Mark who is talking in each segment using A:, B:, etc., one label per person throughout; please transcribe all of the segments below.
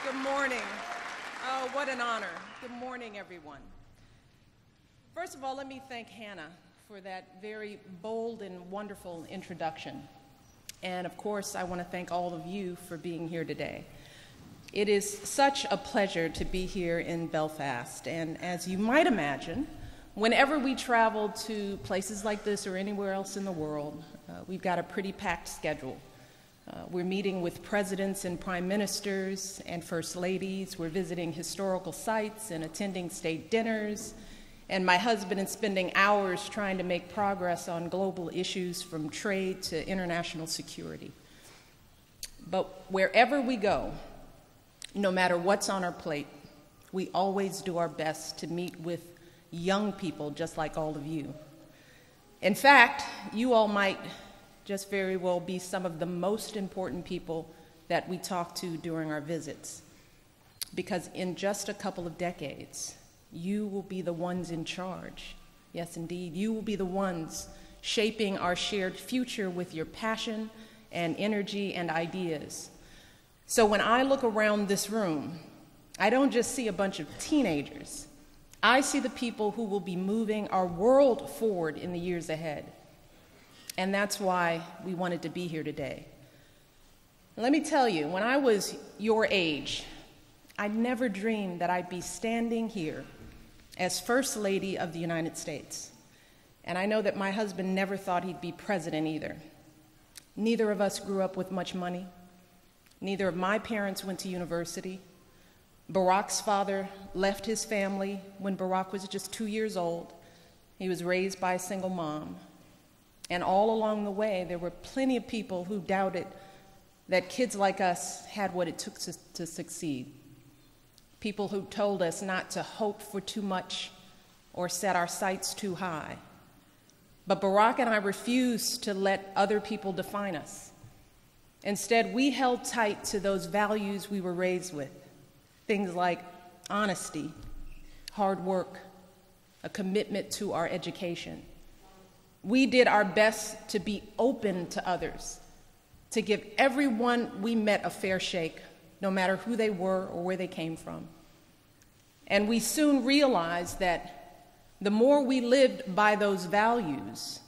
A: Good morning. Oh, what an honor. Good morning, everyone. First of all, let me thank Hannah for that very bold and wonderful introduction. And of course, I want to thank all of you for being here today. It is such a pleasure to be here in Belfast. And as you might imagine, whenever we travel to places like this or anywhere else in the world, we've got a pretty packed schedule. We're meeting with presidents and prime ministers and first ladies. We're visiting historical sites and attending state dinners. And my husband is spending hours trying to make progress on global issues from trade to international security. But wherever we go, no matter what's on our plate, we always do our best to meet with young people just like all of you. In fact, you all might just very well be some of the most important people that we talk to during our visits. Because in just a couple of decades, you will be the ones in charge. Yes, indeed, you will be the ones shaping our shared future with your passion and energy and ideas. So when I look around this room, I don't just see a bunch of teenagers. I see the people who will be moving our world forward in the years ahead. And that's why we wanted to be here today. Let me tell you, when I was your age, I never dreamed that I'd be standing here as First Lady of the United States. And I know that my husband never thought he'd be president either. Neither of us grew up with much money. Neither of my parents went to university. Barack's father left his family when Barack was just 2 years old. He was raised by a single mom. And all along the way, there were plenty of people who doubted that kids like us had what it took to succeed. People who told us not to hope for too much or set our sights too high. But Barack and I refused to let other people define us. Instead, we held tight to those values we were raised with. Things like honesty, hard work, a commitment to our education. We did our best to be open to others, to give everyone we met a fair shake, no matter who they were or where they came from. And we soon realized that the more we lived by those values,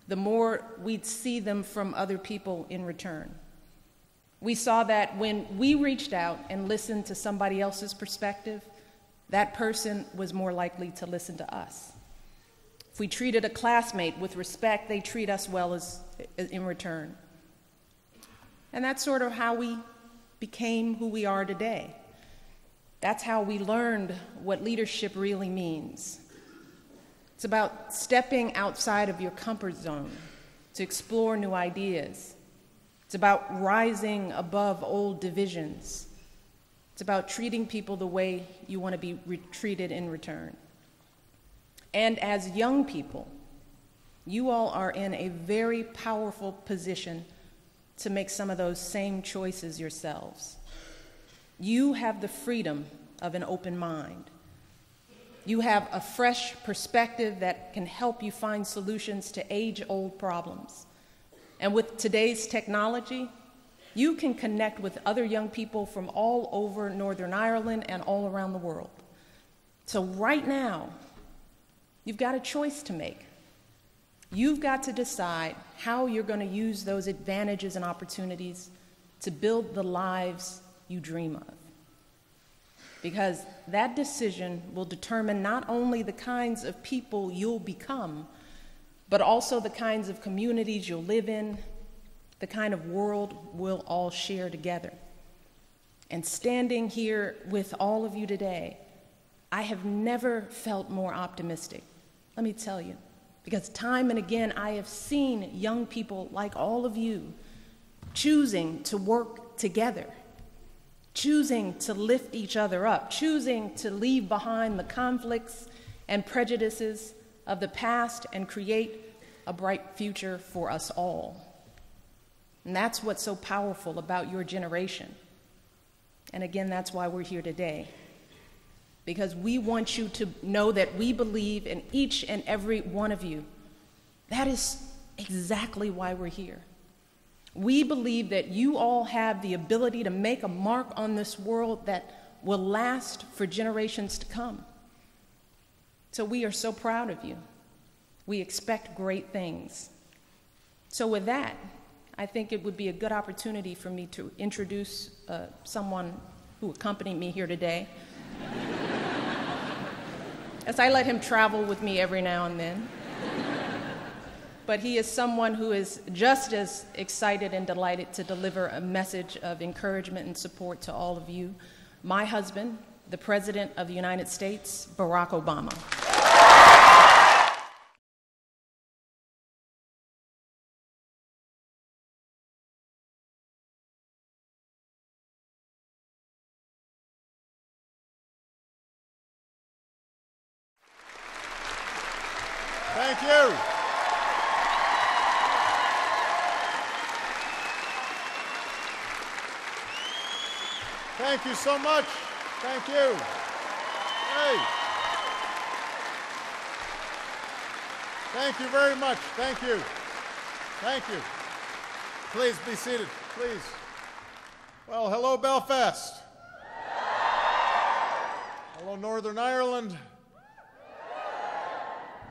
A: the more we'd see them from other people in return. We saw that when we reached out and listened to somebody else's perspective, that person was more likely to listen to us. If we treated a classmate with respect, they treat us well in return. And that's sort of how we became who we are today. That's how we learned what leadership really means. It's about stepping outside of your comfort zone to explore new ideas. It's about rising above old divisions. It's about treating people the way you want to be treated in return. And as young people, you all are in a very powerful position to make some of those same choices yourselves. You have the freedom of an open mind. You have a fresh perspective that can help you find solutions to age-old problems. And with today's technology, you can connect with other young people from all over Northern Ireland and all around the world. So right now, you've got a choice to make. You've got to decide how you're going to use those advantages and opportunities to build the lives you dream of. Because that decision will determine not only the kinds of people you'll become, but also the kinds of communities you'll live in, the kind of world we'll all share together. And standing here with all of you today, I have never felt more optimistic. Let me tell you, because time and again I have seen young people like all of you choosing to work together, choosing to lift each other up, choosing to leave behind the conflicts and prejudices of the past and create a bright future for us all. And that's what's so powerful about your generation. And again, that's why we're here today. Because we want you to know that we believe in each and every one of you. That is exactly why we're here. We believe that you all have the ability to make a mark on this world that will last for generations to come. So we are so proud of you. We expect great things. So with that, I think it would be a good opportunity for me to introduce someone who accompanied me here today, as I let him travel with me every now and then. But he is someone who is just as excited and delighted to deliver a message of encouragement and support to all of you. My husband, the President of the United States, Barack Obama.
B: Thank you. Thank you so much. Thank you. Hey. Thank you very much. Thank you. Thank you. Please be seated, please. Well, hello, Belfast. Hello, Northern Ireland.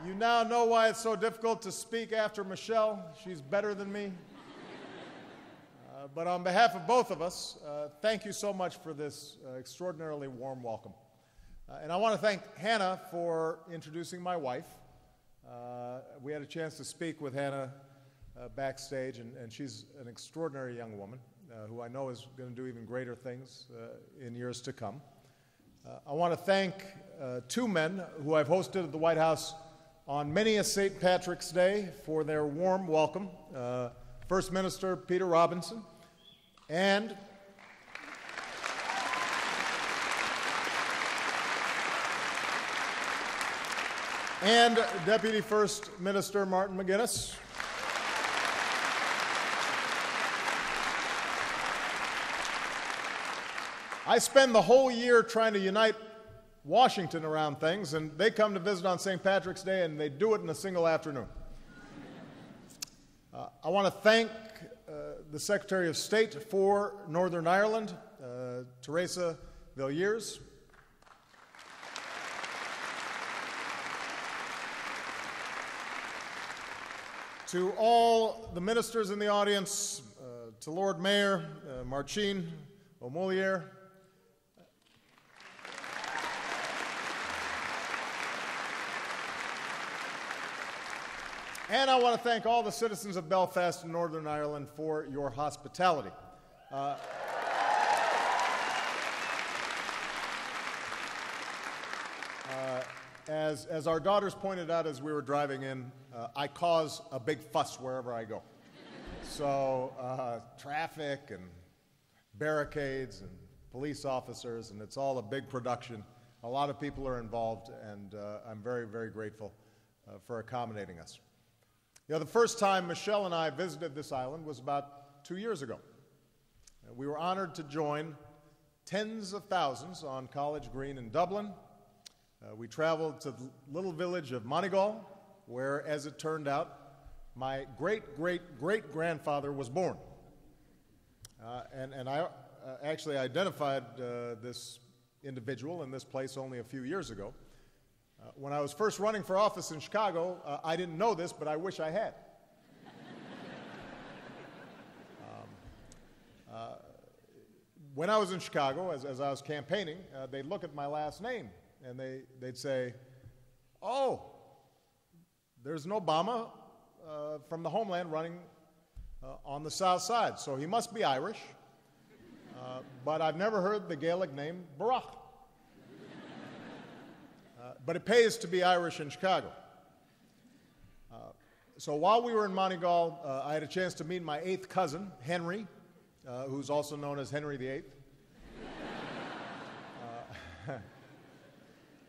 B: You now know why it's so difficult to speak after Michelle. She's better than me. But on behalf of both of us, thank you so much for this extraordinarily warm welcome. And I want to thank Hannah for introducing my wife. We had a chance to speak with Hannah backstage, and she's an extraordinary young woman who I know is going to do even greater things in years to come. I want to thank two men who I've hosted at the White House on many a St. Patrick's Day for their warm welcome. First Minister Peter Robinson and Deputy First Minister Martin McGuinness. I spend the whole year trying to unite Washington around things, and they come to visit on St. Patrick's Day, and they do it in a single afternoon. I want to thank the Secretary of State for Northern Ireland, Theresa Villiers. To all the ministers in the audience, to Lord Mayor Marcin O'Mulier, and I want to thank all the citizens of Belfast and Northern Ireland for your hospitality. As our daughters pointed out as we were driving in, I cause a big fuss wherever I go. So traffic and barricades and police officers, and it's all a big production. A lot of people are involved, and I'm very, very grateful for accommodating us. You know, the first time Michelle and I visited this island was about 2 years ago. We were honored to join tens of thousands on College Green in Dublin. We traveled to the little village of Moneygall, where, as it turned out, my great-great-great-grandfather was born. And I actually identified this individual in this place only a few years ago. When I was first running for office in Chicago, I didn't know this, but I wish I had. When I was in Chicago, as I was campaigning, they'd look at my last name, and they'd say, "Oh, there's an Obama from the homeland running on the South Side, so he must be Irish, but I've never heard the Gaelic name Barack." But it pays to be Irish in Chicago. So while we were in Moneygall, I had a chance to meet my 8th cousin, Henry, who's also known as Henry VIII.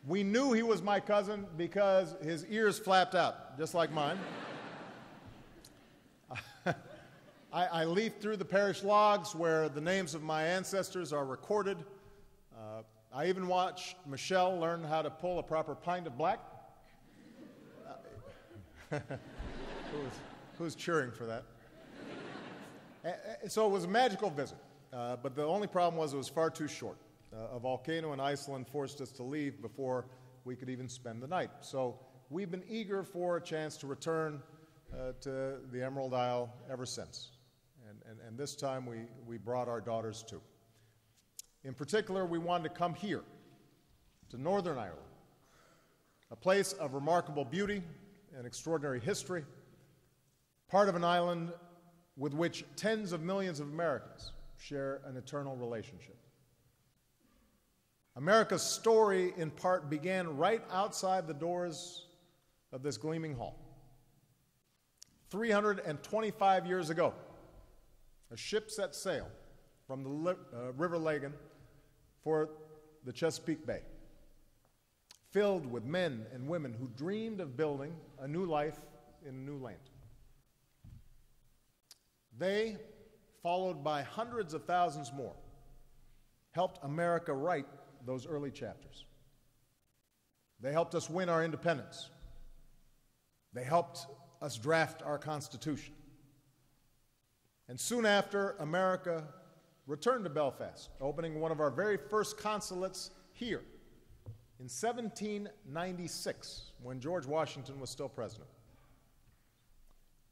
B: We knew he was my cousin because his ears flapped out, just like mine. I leafed through the parish logs where the names of my ancestors are recorded. I even watched Michelle learn how to pull a proper pint of black. Who's cheering for that? So it was a magical visit, but the only problem was it was far too short. A volcano in Iceland forced us to leave before we could even spend the night. So we've been eager for a chance to return to the Emerald Isle ever since. And this time we brought our daughters too. In particular, we wanted to come here, to Northern Ireland, a place of remarkable beauty and extraordinary history, part of an island with which tens of millions of Americans share an eternal relationship. America's story, in part, began right outside the doors of this gleaming hall. 325 years ago, a ship set sail from the River Lagan for the Chesapeake Bay, filled with men and women who dreamed of building a new life in a new land. They, followed by hundreds of thousands more, helped America write those early chapters. They helped us win our independence. They helped us draft our Constitution. And soon after, America returned to Belfast, opening one of our very first consulates here in 1796, when George Washington was still president.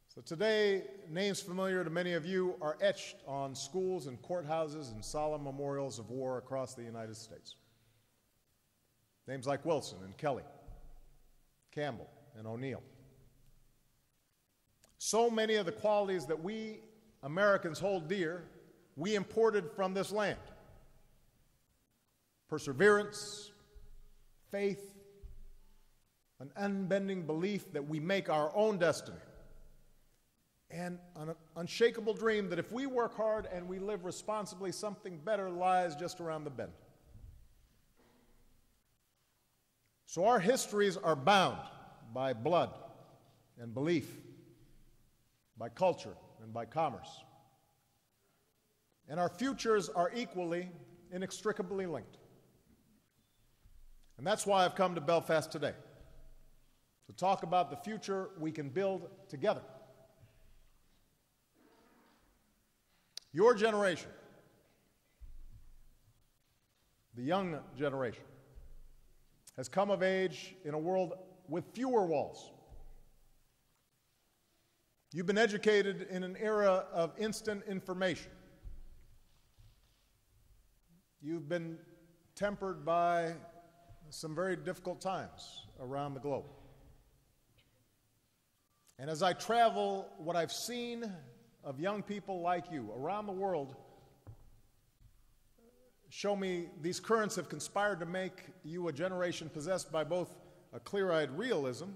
B: So today, names familiar to many of you are etched on schools and courthouses and solemn memorials of war across the United States. Names like Wilson and Kelly, Campbell and O'Neill. So many of the qualities that we Americans hold dear, we imported from this land. Perseverance, faith, an unbending belief that we make our own destiny, and an unshakable dream that if we work hard and we live responsibly, something better lies just around the bend. So our histories are bound by blood and belief, by culture and by commerce. And our futures are equally, inextricably linked. And that's why I've come to Belfast today, to talk about the future we can build together. Your generation, the young generation, has come of age in a world with fewer walls. You've been educated in an era of instant information. You've been tempered by some very difficult times around the globe. And as I travel, what I've seen of young people like you around the world show me these currents have conspired to make you a generation possessed by both a clear-eyed realism,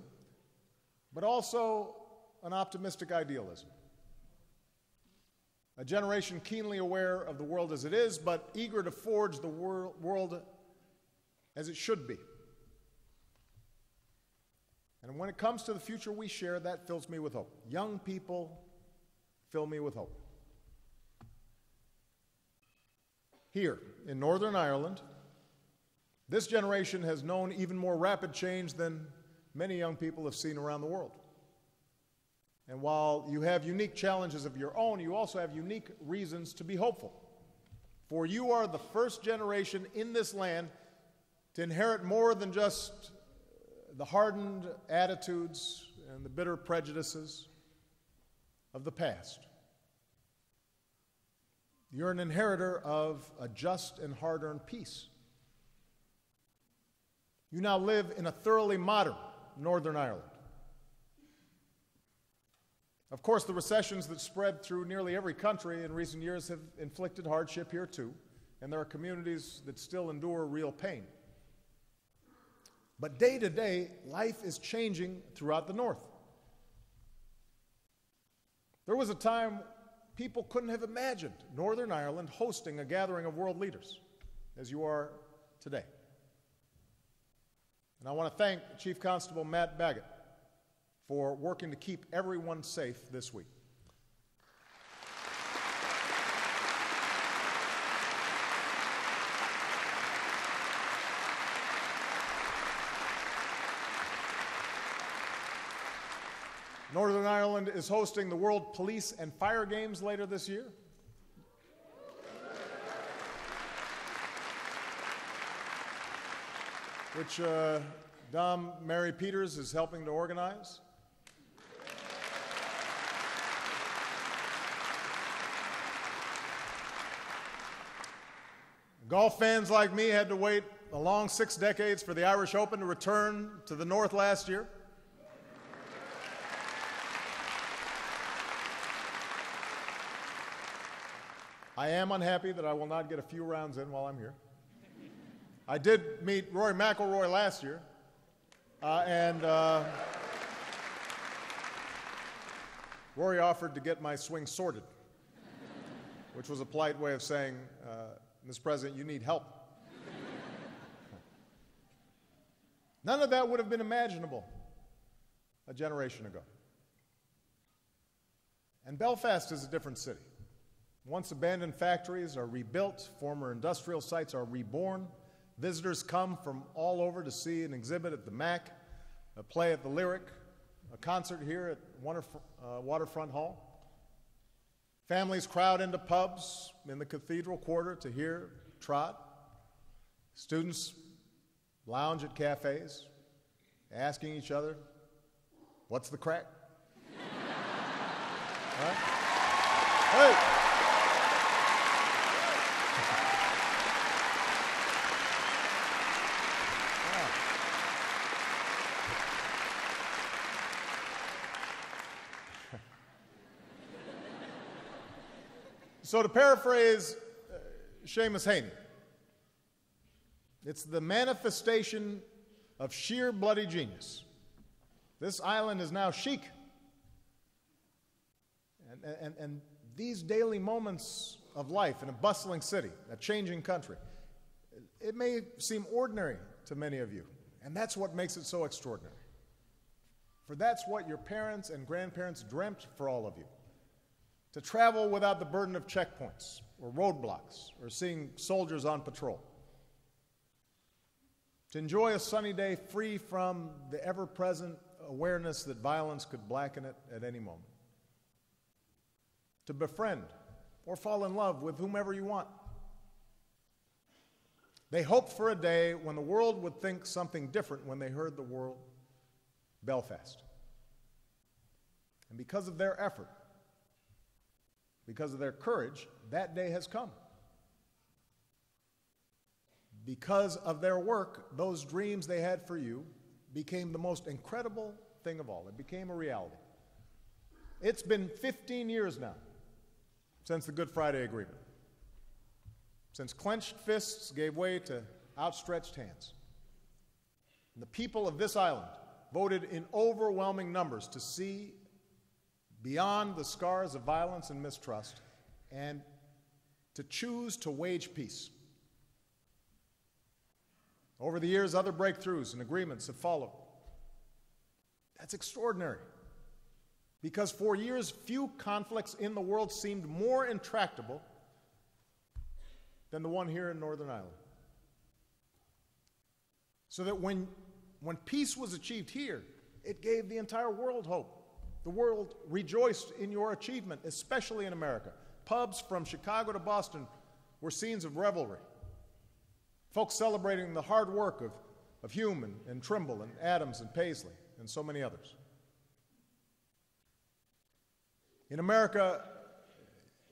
B: but also an optimistic idealism. A generation keenly aware of the world as it is, but eager to forge the world as it should be. And when it comes to the future we share, that fills me with hope. Young people fill me with hope. Here in Northern Ireland, this generation has known even more rapid change than many young people have seen around the world. And while you have unique challenges of your own, you also have unique reasons to be hopeful. For you are the first generation in this land to inherit more than just the hardened attitudes and the bitter prejudices of the past. You're an inheritor of a just and hard-earned peace. You now live in a thoroughly modern Northern Ireland. Of course, the recessions that spread through nearly every country in recent years have inflicted hardship here too, and there are communities that still endure real pain. But day to day, life is changing throughout the North. There was a time people couldn't have imagined Northern Ireland hosting a gathering of world leaders, as you are today. And I want to thank Chief Constable Matt Baggett for working to keep everyone safe this week. Northern Ireland is hosting the World Police and Fire Games later this year. Which Dom Mary Peters is helping to organize. Golf fans like me had to wait a long 6 decades for the Irish Open to return to the North last year. I am unhappy that I will not get a few rounds in while I'm here. I did meet Rory McIlroy last year, and Rory offered to get my swing sorted, which was a polite way of saying, Mr. President, you need help. None of that would have been imaginable a generation ago. And Belfast is a different city. Once abandoned factories are rebuilt, former industrial sites are reborn. Visitors come from all over to see an exhibit at the MAC, a play at the Lyric, a concert here at Waterfront Hall. Families crowd into pubs in the Cathedral Quarter to hear trot. Students lounge at cafes, asking each other, "What's the crack?" Right? Hey! So to paraphrase Seamus Heaney, it's the manifestation of sheer bloody genius. This island is now chic. And these daily moments of life in a bustling city, a changing country, it may seem ordinary to many of you, and that's what makes it so extraordinary. For that's what your parents and grandparents dreamt for all of you. To travel without the burden of checkpoints or roadblocks or seeing soldiers on patrol. To enjoy a sunny day free from the ever-present awareness that violence could blacken it at any moment. To befriend or fall in love with whomever you want. They hoped for a day when the world would think something different when they heard the word Belfast. And because of their effort, because of their courage, that day has come. Because of their work, those dreams they had for you became the most incredible thing of all. It became a reality. It's been 15 years now since the Good Friday Agreement, since clenched fists gave way to outstretched hands. And the people of this island voted in overwhelming numbers to see beyond the scars of violence and mistrust, and to choose to wage peace. Over the years, other breakthroughs and agreements have followed. That's extraordinary, because for years, few conflicts in the world seemed more intractable than the one here in Northern Ireland. So that when peace was achieved here, it gave the entire world hope. The world rejoiced in your achievement, especially in America. Pubs from Chicago to Boston were scenes of revelry. Folks celebrating the hard work of Hume and Trimble and Adams and Paisley and so many others. In America,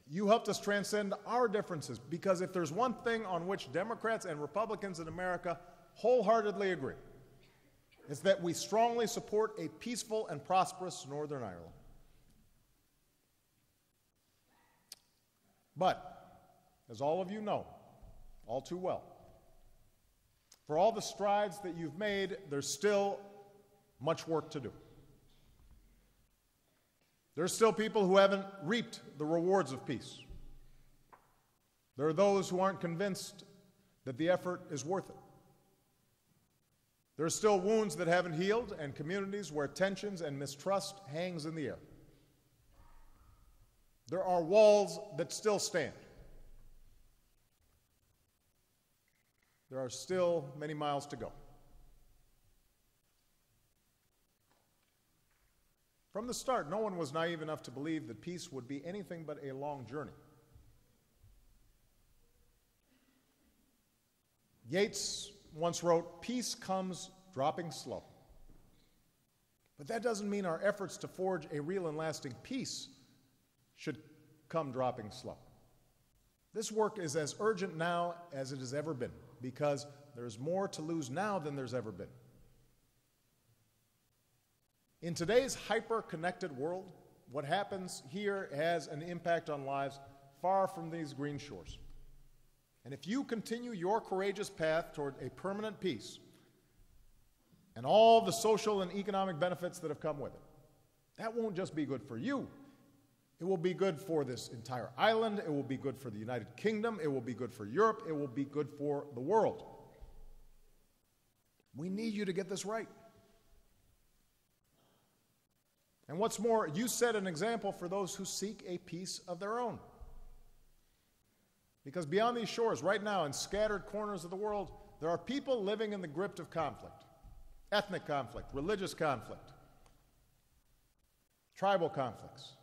B: you helped us transcend our differences, because if there's one thing on which Democrats and Republicans in America wholeheartedly agree, is that we strongly support a peaceful and prosperous Northern Ireland. But, as all of you know, all too well, for all the strides that you've made, there's still much work to do. There's still people who haven't reaped the rewards of peace. There are those who aren't convinced that the effort is worth it. There are still wounds that haven't healed, and communities where tensions and mistrust hangs in the air. There are walls that still stand. There are still many miles to go. From the start, no one was naive enough to believe that peace would be anything but a long journey. Yeats once wrote, "Peace comes dropping slow." But that doesn't mean our efforts to forge a real and lasting peace should come dropping slow. This work is as urgent now as it has ever been, because there's more to lose now than there's ever been. In today's hyper-connected world, what happens here has an impact on lives far from these green shores. And if you continue your courageous path toward a permanent peace and all the social and economic benefits that have come with it, that won't just be good for you. It will be good for this entire island. It will be good for the United Kingdom. It will be good for Europe. It will be good for the world. We need you to get this right. And what's more, you set an example for those who seek a peace of their own. Because beyond these shores, right now, in scattered corners of the world, there are people living in the grip of conflict. Ethnic conflict, religious conflict, tribal conflicts.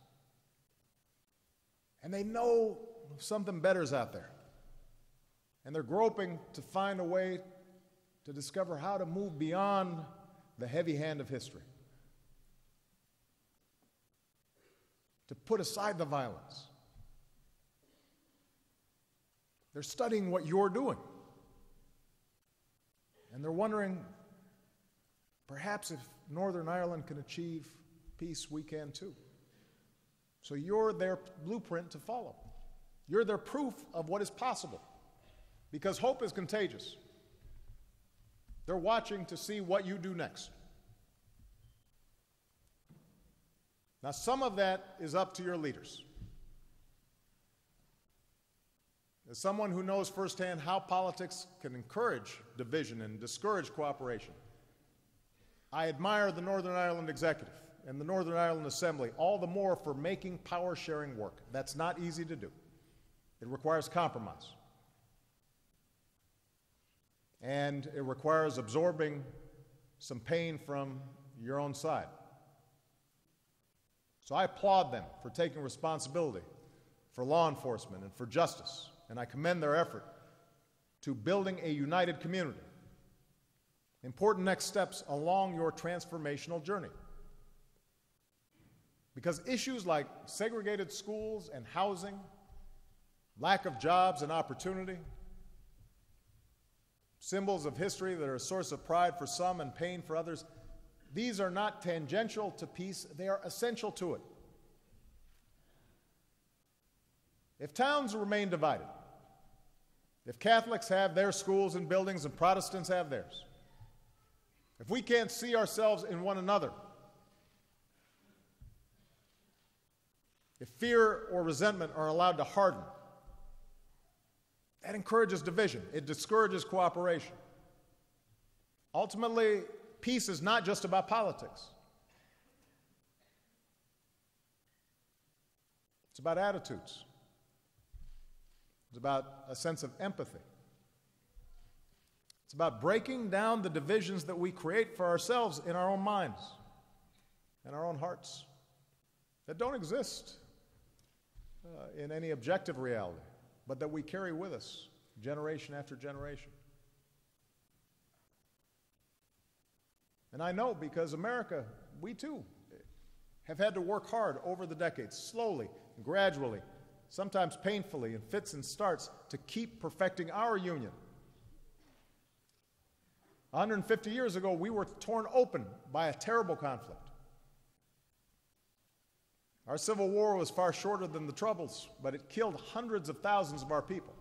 B: And they know something better is out there. And they're groping to find a way to discover how to move beyond the heavy hand of history, to put aside the violence. They're studying what you're doing. And they're wondering, perhaps if Northern Ireland can achieve peace, we can too. So you're their blueprint to follow. You're their proof of what is possible. Because hope is contagious. They're watching to see what you do next. Now, some of that is up to your leaders. As someone who knows firsthand how politics can encourage division and discourage cooperation, I admire the Northern Ireland Executive and the Northern Ireland Assembly all the more for making power sharing work. That's not easy to do. It requires compromise. And it requires absorbing some pain from your own side. So I applaud them for taking responsibility for law enforcement and for justice, and I commend their effort to building a united community. Important next steps along your transformational journey. Because issues like segregated schools and housing, lack of jobs and opportunity, symbols of history that are a source of pride for some and pain for others, these are not tangential to peace, they are essential to it. If towns remain divided, if Catholics have their schools and buildings and Protestants have theirs, if we can't see ourselves in one another, if fear or resentment are allowed to harden, that encourages division. It discourages cooperation. Ultimately, peace is not just about politics. It's about attitudes. It's about a sense of empathy. It's about breaking down the divisions that we create for ourselves in our own minds and our own hearts that don't exist in any objective reality, but that we carry with us generation after generation. And I know because America, we too, have had to work hard over the decades, slowly, gradually, sometimes painfully, in fits and starts, to keep perfecting our union. 150 years ago, we were torn open by a terrible conflict. Our Civil War was far shorter than the Troubles, but it killed hundreds of thousands of our people.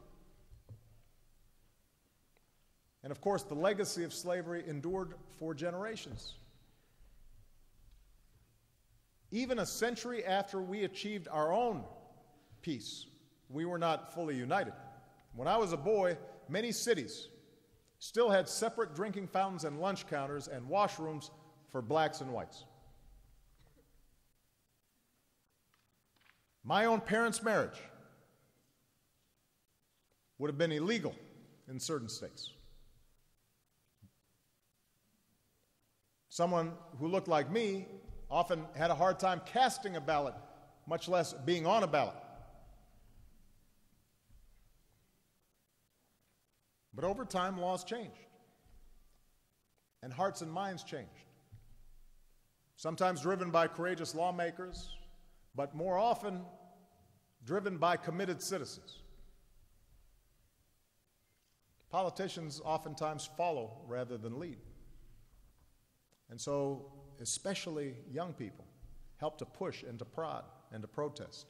B: And of course, the legacy of slavery endured for generations. Even a century after we achieved our own peace, we were not fully united. When I was a boy, many cities still had separate drinking fountains and lunch counters and washrooms for blacks and whites. My own parents' marriage would have been illegal in certain states. Someone who looked like me often had a hard time casting a ballot, much less being on a ballot. But over time, laws changed, and hearts and minds changed. Sometimes driven by courageous lawmakers, but more often driven by committed citizens. Politicians oftentimes follow rather than lead. And so, especially young people, help to push and to prod and to protest.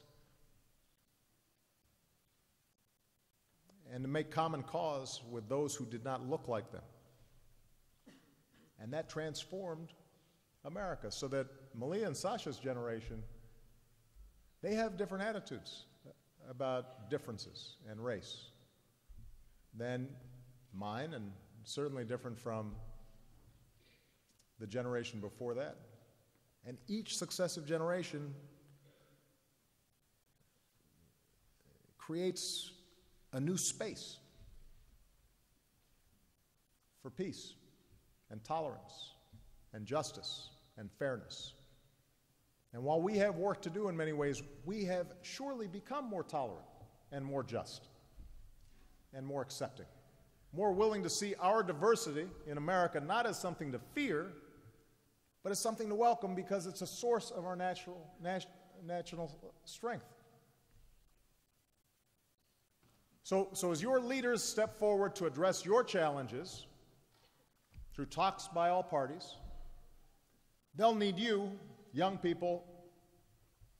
B: And to make common cause with those who did not look like them. And that transformed America, so that Malia and Sasha's generation, they have different attitudes about differences and race than mine, and certainly different from the generation before that. And each successive generation creates a new space for peace and tolerance and justice and fairness. And while we have work to do in many ways, we have surely become more tolerant and more just and more accepting, more willing to see our diversity in America not as something to fear, but as something to welcome, because it's a source of our national strength. So as your leaders step forward to address your challenges through talks by all parties, they'll need you, young people,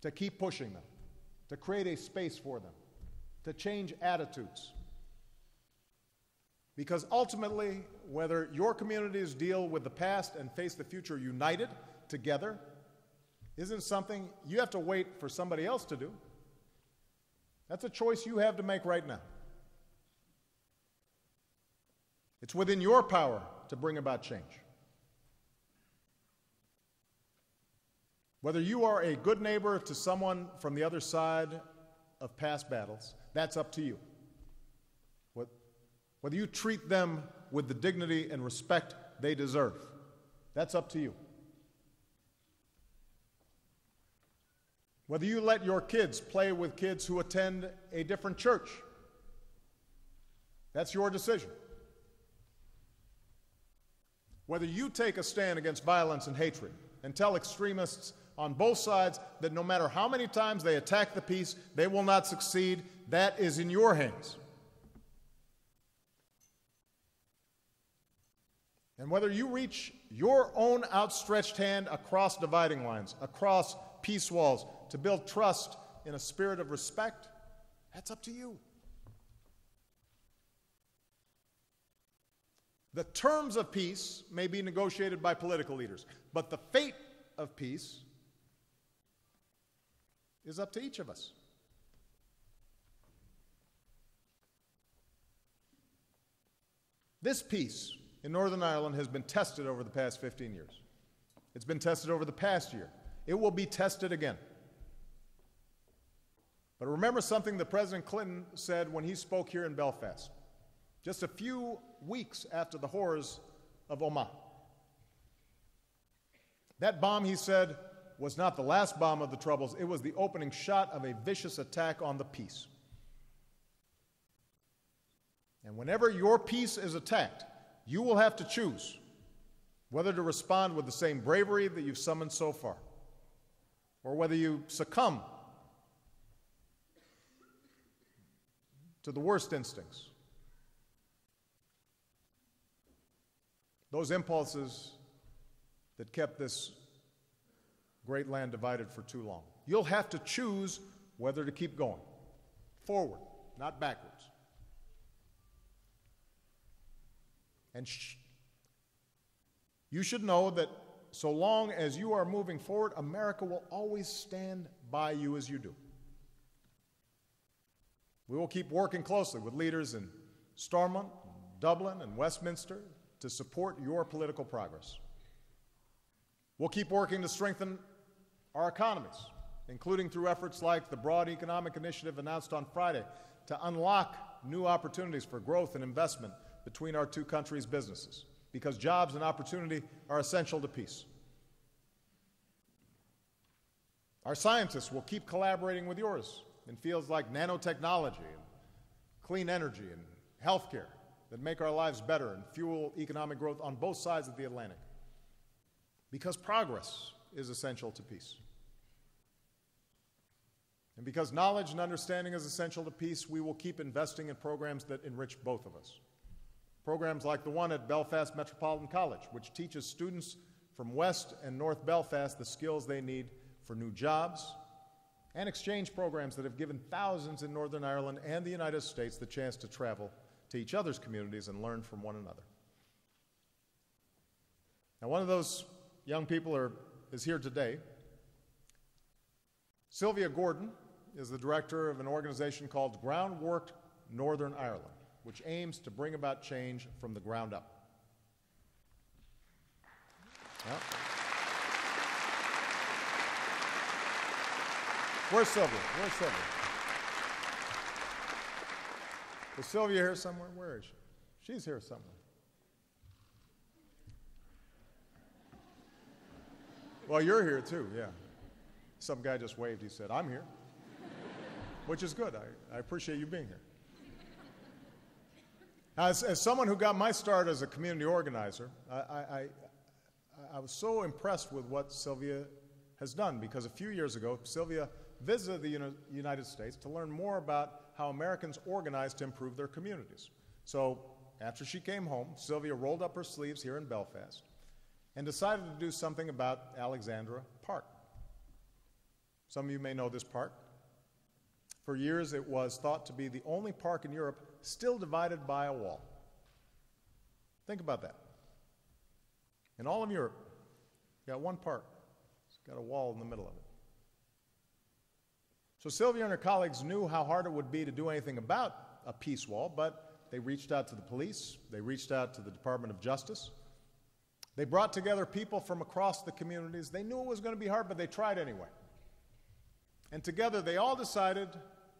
B: to keep pushing them, to create a space for them, to change attitudes. Because ultimately, whether your communities deal with the past and face the future united, together, isn't something you have to wait for somebody else to do. That's a choice you have to make right now. It's within your power to bring about change. Whether you are a good neighbor to someone from the other side of past battles, that's up to you. Whether you treat them with the dignity and respect they deserve, that's up to you. Whether you let your kids play with kids who attend a different church, that's your decision. Whether you take a stand against violence and hatred and tell extremists on both sides that no matter how many times they attack the peace, they will not succeed, that is in your hands. And whether you reach your own outstretched hand across dividing lines, across peace walls, to build trust in a spirit of respect, that's up to you. The terms of peace may be negotiated by political leaders, but the fate of peace is up to each of us. This peace in Northern Ireland has been tested over the past 15 years. It's been tested over the past year. It will be tested again. But remember something that President Clinton said when he spoke here in Belfast, just a few weeks after the horrors of Omagh. That bomb, he said, was not the last bomb of the Troubles. It was the opening shot of a vicious attack on the peace. And whenever your peace is attacked, you will have to choose whether to respond with the same bravery that you've summoned so far, or whether you succumb to the worst instincts, those impulses that kept this great land divided for too long. You'll have to choose whether to keep going, forward, not backwards. And you should know that so long as you are moving forward, America will always stand by you as you do. We will keep working closely with leaders in Stormont, Dublin, and Westminster to support your political progress. We'll keep working to strengthen our economies, including through efforts like the broad economic initiative announced on Friday to unlock new opportunities for growth and investment between our two countries' businesses, because jobs and opportunity are essential to peace. Our scientists will keep collaborating with yours in fields like nanotechnology and clean energy and healthcare that make our lives better and fuel economic growth on both sides of the Atlantic. Because progress is essential to peace. And because knowledge and understanding is essential to peace, we will keep investing in programs that enrich both of us. Programs like the one at Belfast Metropolitan College, which teaches students from West and North Belfast the skills they need for new jobs, and exchange programs that have given thousands in Northern Ireland and the United States the chance to travel to each other's communities and learn from one another. Now, one of those young people is here today. Sylvia Gordon is the director of an organization called Groundwork Northern Ireland, which aims to bring about change from the ground up. Yep. Where's Sylvia? Where's Sylvia? Is Sylvia here somewhere? Where is she? She's here somewhere. Well, you're here too, yeah. Some guy just waved. He said, I'm here, which is good. I appreciate you being here. As someone who got my start as a community organizer, I was so impressed with what Sylvia has done, because a few years ago, Sylvia visited the United States to learn more about how Americans organize to improve their communities. So after she came home, Sylvia rolled up her sleeves here in Belfast and decided to do something about Alexandra Park. Some of you may know this park. For years, it was thought to be the only park in Europe still divided by a wall. Think about that. In all of Europe, you got one park. It's got a wall in the middle of it. So Sylvia and her colleagues knew how hard it would be to do anything about a peace wall, but they reached out to the police, they reached out to the Department of Justice. They brought together people from across the communities. They knew it was going to be hard, but they tried anyway. And together they all decided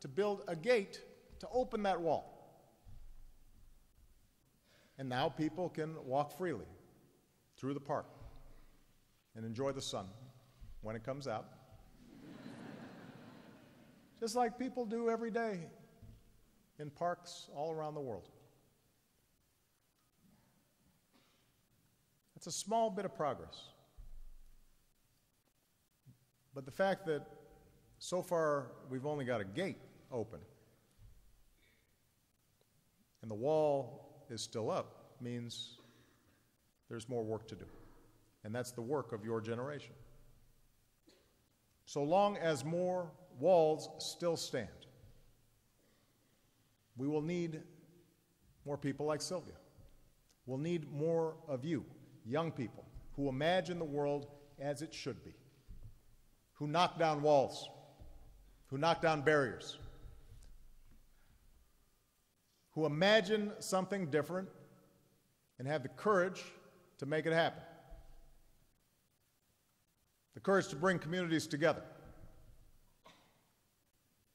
B: to build a gate to open that wall. And now people can walk freely through the park and enjoy the sun when it comes out. Just like people do every day in parks all around the world. It's a small bit of progress. But the fact that so far we've only got a gate open and the wall is still up means there's more work to do. And that's the work of your generation. So long as more walls still stand, we will need more people like Sylvia. We'll need more of you, young people, who imagine the world as it should be, who knock down walls, who knock down barriers, who imagine something different and have the courage to make it happen. The courage to bring communities together,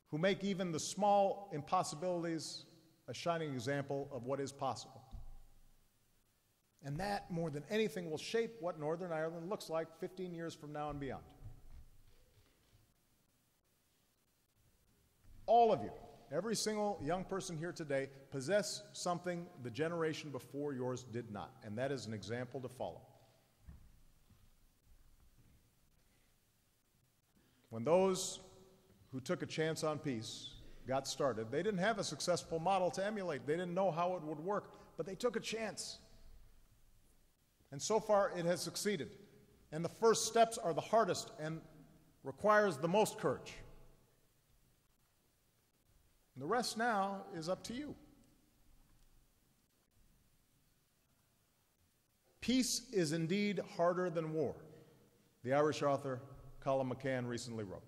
B: who make even the small impossibilities a shining example of what is possible. And that, more than anything, will shape what Northern Ireland looks like 15 years from now and beyond. All of you, every single young person here today, possess something the generation before yours did not, and that is an example to follow. When those who took a chance on peace got started, they didn't have a successful model to emulate. They didn't know how it would work, but they took a chance. And so far, it has succeeded. And the first steps are the hardest and requires the most courage. And the rest now is up to you. Peace is indeed harder than war, the Irish author Colin McCann recently wrote.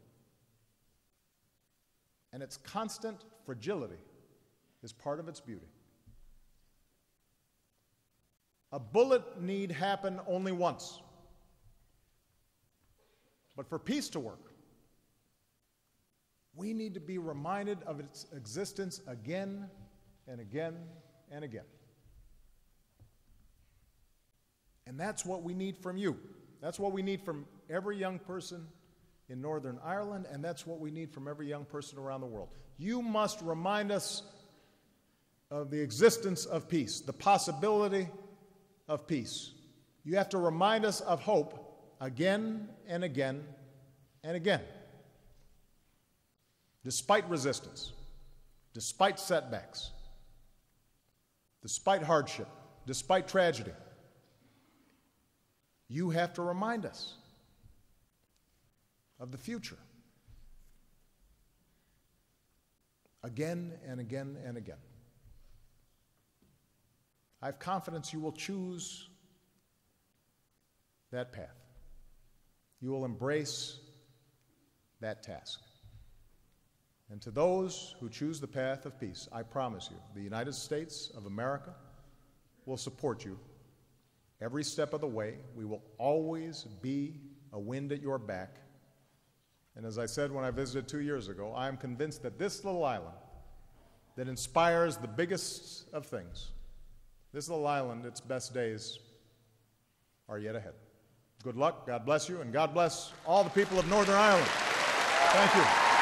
B: And its constant fragility is part of its beauty. A bullet need happen only once. But for peace to work, we need to be reminded of its existence again and again and again. And that's what we need from you. That's what we need from every young person in Northern Ireland, and that's what we need from every young person around the world. You must remind us of the existence of peace, the possibility of peace. You have to remind us of hope again and again and again. Despite resistance, despite setbacks, despite hardship, despite tragedy, you have to remind us of the future again and again and again. I have confidence you will choose that path. You will embrace that task. And to those who choose the path of peace, I promise you, the United States of America will support you every step of the way. We will always be a wind at your back. And as I said when I visited 2 years ago, I am convinced that this little island that inspires the biggest of things, this little island, its best days are yet ahead. Good luck, God bless you, and God bless all the people of Northern Ireland. Thank you.